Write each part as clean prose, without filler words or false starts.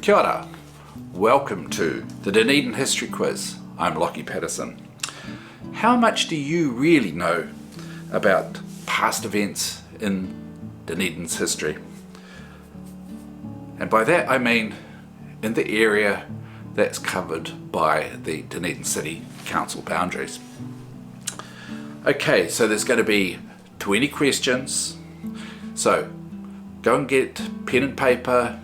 Kia ora. Welcome to the Dunedin History Quiz. I'm Lockie Patterson. How much do you really know about past events in Dunedin's history? And by that I mean in the area that's covered by the Dunedin City Council boundaries. Okay, so there's going to be 20 questions. So go and get pen and paper,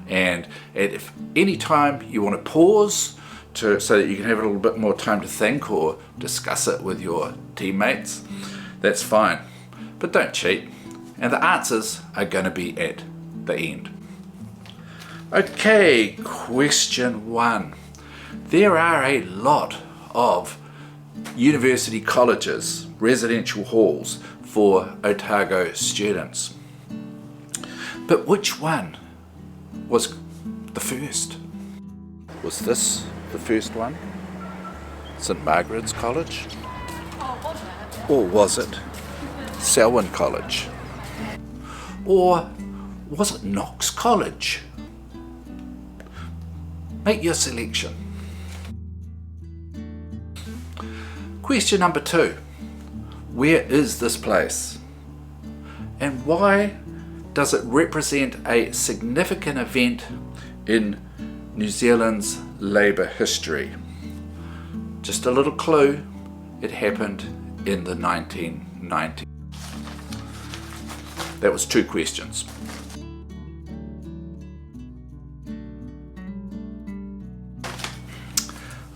and if any time you want to pause so that you can have a little bit more time to think or discuss it with your teammates, that's fine. But don't cheat. And the answers are going to be at the end. Okay, question 1. There are a lot of university colleges, residential halls for Otago students. But which one was the first? Was this the first one? St Margaret's College? Or was it Selwyn College? Or was it Knox College? Make your selection. Question number 2. Where is this place? And why does it represent a significant event in New Zealand's labour history? Just a little clue, it happened in the 1990s. That was 2 questions.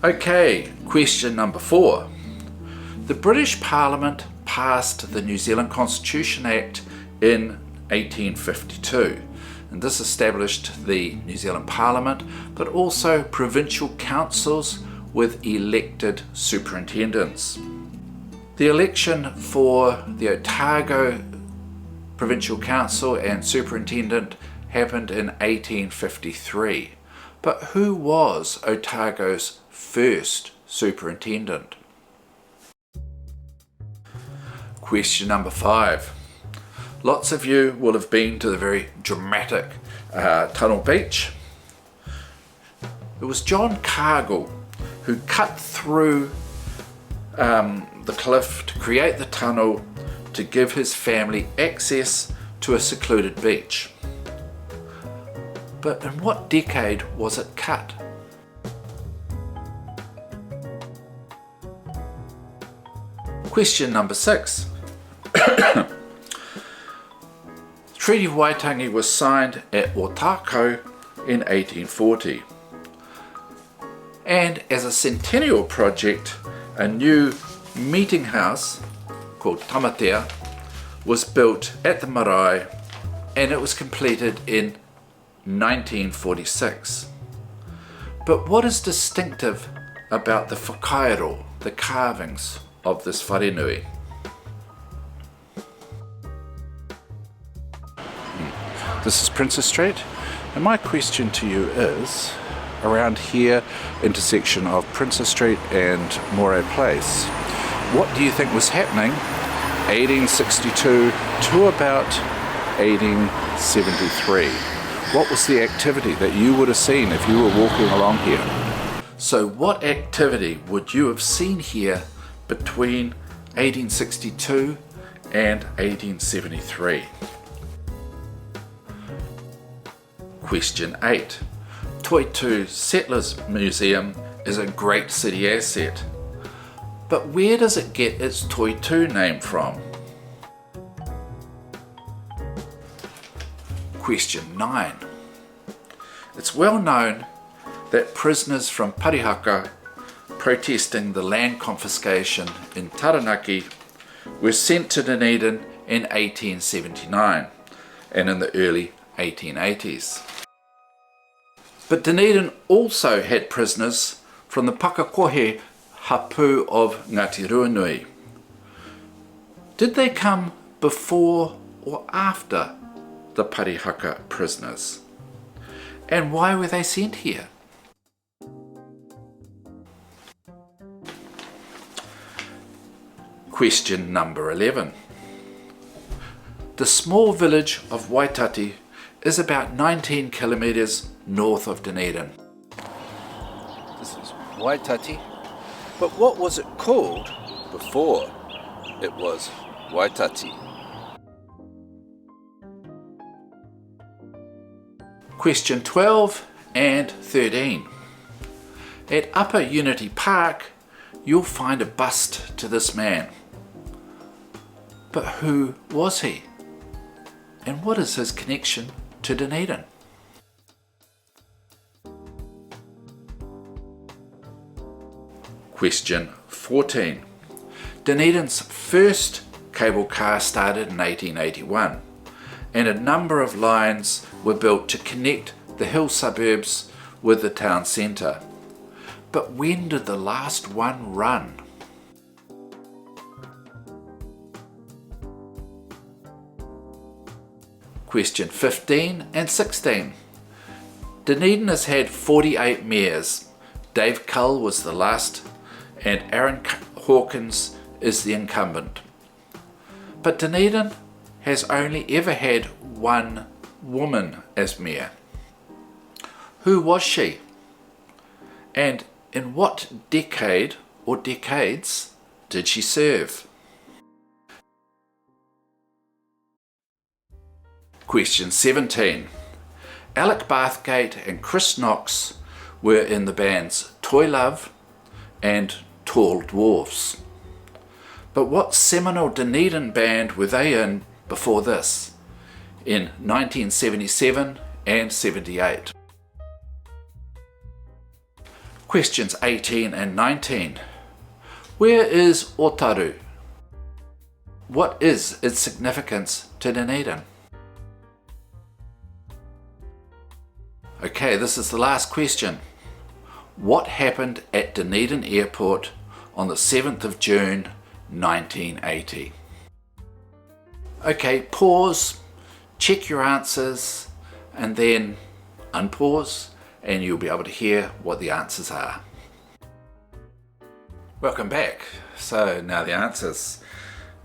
Okay, question number 4. The British Parliament passed the New Zealand Constitution Act in 1852, and this established the New Zealand Parliament, but also provincial councils with elected superintendents. The election for the Otago Provincial Council and Superintendent happened in 1853, but who was Otago's first superintendent? Question number 5. Lots of you will have been to the very dramatic Tunnel Beach. It was John Cargill who cut through the cliff to create the tunnel to give his family access to a secluded beach. But in what decade was it cut? Question number 6. Treaty of Waitangi was signed at Otako in 1840. And as a centennial project, a new meeting house called Tamatea was built at the marae, and it was completed in 1946. But what is distinctive about the whakairo, the carvings of this wharenui? This is Princess Street, and my question to you is, around here, intersection of Princess Street and Moray Place, what do you think was happening 1862 to about 1873? What was the activity that you would have seen if you were walking along here? So what activity would you have seen here between 1862 and 1873? Question 8. Toitu Settlers Museum is a great city asset, but where does it get its Toitu name from? Question 9. It's well known that prisoners from Parihaka protesting the land confiscation in Taranaki were sent to Dunedin in 1879 and in the early 1880s. But Dunedin also had prisoners from the Pakakohe hapu of Ngāti Ruanui. Did they come before or after the Parihaka prisoners? And why were they sent here? Question number 11. The small village of Waitati is about 19 kilometres north of Dunedin. This is Waitati. But what was it called before it was Waitati? Question 12 and 13. At Upper Unity Park, you'll find a bust to this man. But who was he? And what is his connection to Dunedin? Question 14. Dunedin's first cable car started in 1881, and a number of lines were built to connect the hill suburbs with the town centre. But when did the last one run? Question 15 and 16. Dunedin has had 48 mayors. Dave Cull was the last, and Aaron Hawkins is the incumbent. But Dunedin has only ever had one woman as mayor. Who was she? And in what decade or decades did she serve? Question 17. Alec Bathgate and Chris Knox were in the bands Toy Love and Tall Dwarfs. But what seminal Dunedin band were they in before this, in 1977 and 78? Questions 18 and 19. Where is Otaru? What is its significance to Dunedin? Okay, this is the last question. What happened at Dunedin Airport on the 7th of June 1980? Okay, pause, check your answers, and then unpause, and you'll be able to hear what the answers are. Welcome back. So now the answers.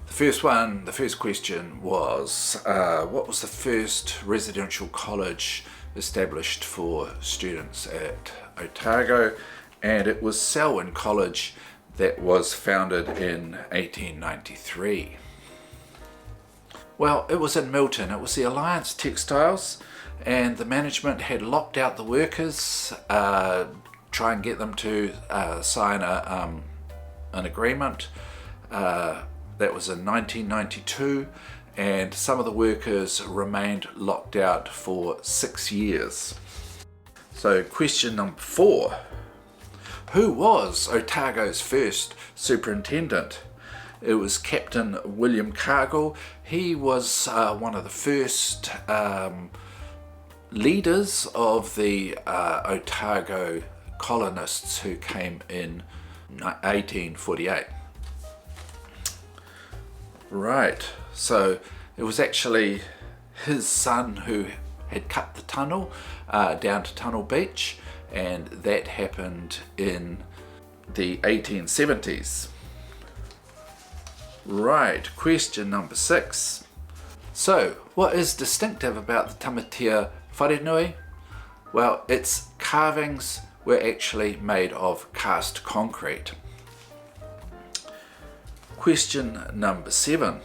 The first question was, what was the first residential college established for students at Otago? And it was Selwyn College that was founded in 1893. Well, it was in Milton. It was the Alliance Textiles, and the management had locked out the workers, try and get them to sign an agreement. That was in 1992, and some of the workers remained locked out for 6 years. So question number 4. Who was Otago's first superintendent? It was Captain William Cargill. He was one of the first leaders of the Otago colonists who came in 1848. Right, so it was actually his son who had cut the tunnel down to Tunnel Beach, and that happened in the 1870s. Right, question number 6. So, what is distinctive about the Tamatea Wharenui? Well, its carvings were actually made of cast concrete. Question number 7.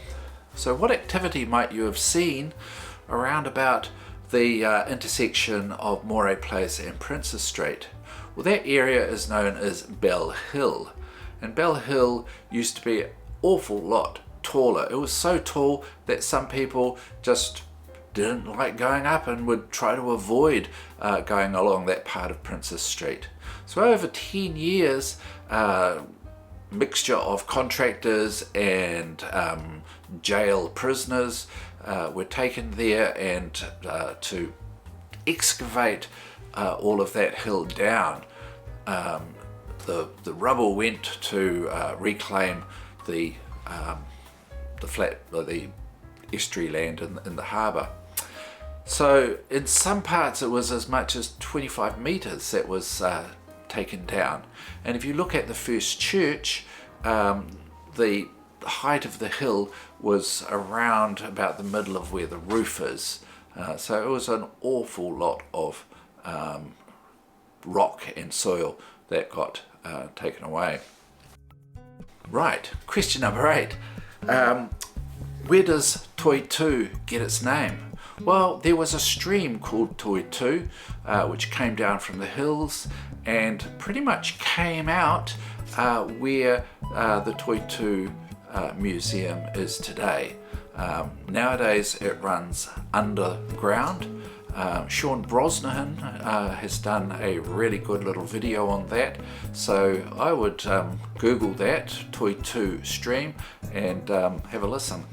So what activity might you have seen around about the intersection of Moray Place and Princess Street? Well, that area is known as Bell Hill, and Bell Hill used to be an awful lot taller. It was so tall that some people just didn't like going up and would try to avoid going along that part of Princess Street. So over 10 years, mixture of contractors and jail prisoners were taken there, and to excavate all of that hill down. The rubble went to reclaim the estuary land in the harbour. So in some parts it was as much as 25 metres that was taken down. And if you look at the first church, the height of the hill was around about the middle of where the roof is. So it was an awful lot of rock and soil that got taken away. Right, question number 8. Where does Toitu get its name? Well, there was a stream called Toitu which came down from the hills and pretty much came out where the Toitu Museum is today. Nowadays it runs underground. Sean Brosnahan has done a really good little video on that, so I would Google that, Toitu stream, and have a listen.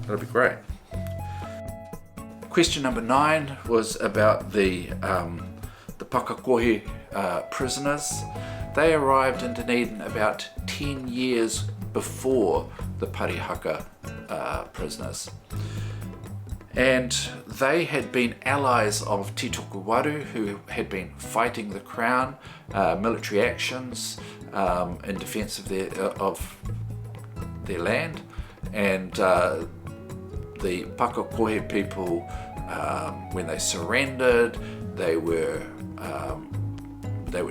That'll be great. Question number 9 was about the Pakakohe prisoners. They arrived in Dunedin about 10 years before the Parihaka prisoners. And they had been allies of Titoku Waru, who had been fighting the Crown, military actions in defence of their land. And the Pakakohe people, when they surrendered, they were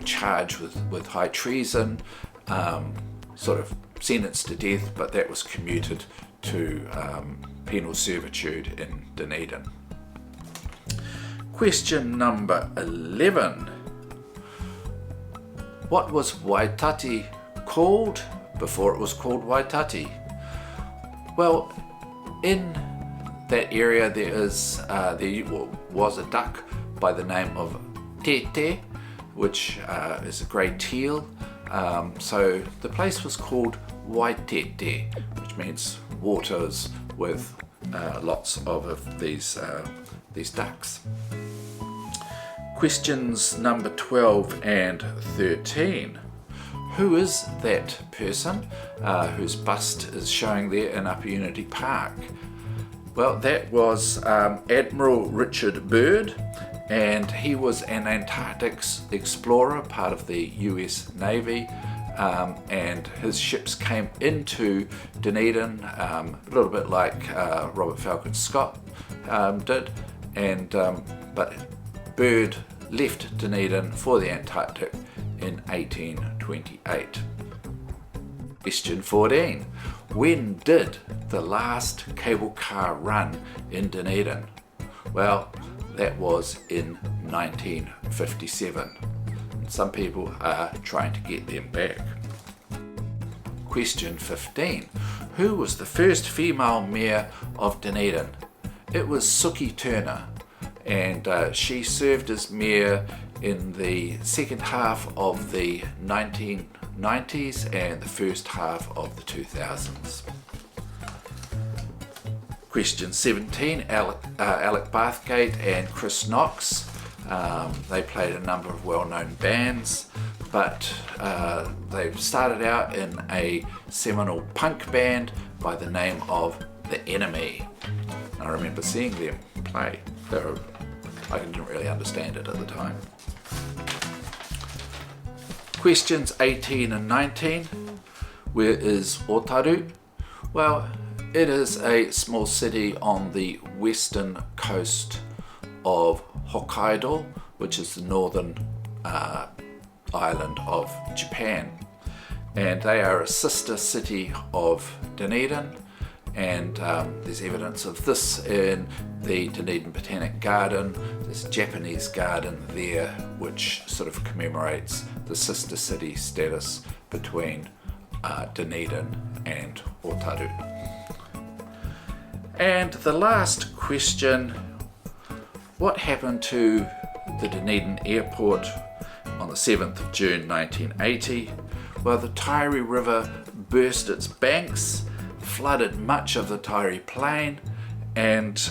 charged with high treason, sort of sentenced to death, but that was commuted to penal servitude in Dunedin. Question number 11. What was Waitati called before it was called Waitati? Well, in that area there was a duck by the name of Tete, which is a grey teal. So the place was called Waitete, which means waters with lots of these ducks. Questions number 12 and 13. Who is that person whose bust is showing there in Upper Unity Park? Well, that was Admiral Richard Byrd, and he was an Antarctic explorer, part of the US Navy, and his ships came into Dunedin, a little bit like Robert Falcon Scott did, and but Byrd left Dunedin for the Antarctic in 1828. Question 14. When did the last cable car run in Dunedin? Well, that was in 1957. Some people are trying to get them back. Question 15. Who was the first female mayor of Dunedin? It was Suki Turner, and she served as mayor in the second half of the 1990s and the first half of the 2000s. Question 17. Alec Bathgate and Chris Knox. They played a number of well-known bands, but they started out in a seminal punk band by the name of The Enemy. I remember seeing them play. I didn't really understand it at the time. Questions 18 and 19. Where is Otaru? Well, it is a small city on the western coast of Hokkaido, which is the northern island of Japan. And they are a sister city of Dunedin, and there's evidence of this in the Dunedin Botanic Garden. There's a Japanese garden there which sort of commemorates the sister city status between Dunedin and Otaru. And the last question, what happened to the Dunedin airport on the 7th of June 1980? Well, the Tairi River burst its banks, flooded much of the Tairi Plain, and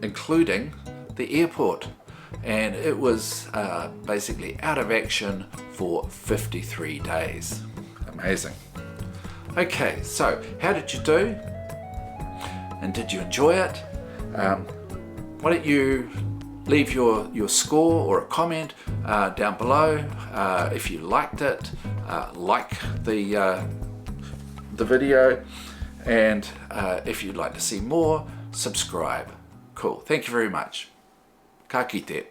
including the airport. And it was basically out of action for 53 days. Amazing. Okay, so how did you do? And did you enjoy it? Why don't you leave your score or a comment down below. If you liked it, like the video, and if you'd like to see more, subscribe. Cool. Thank you very much. Ka kite.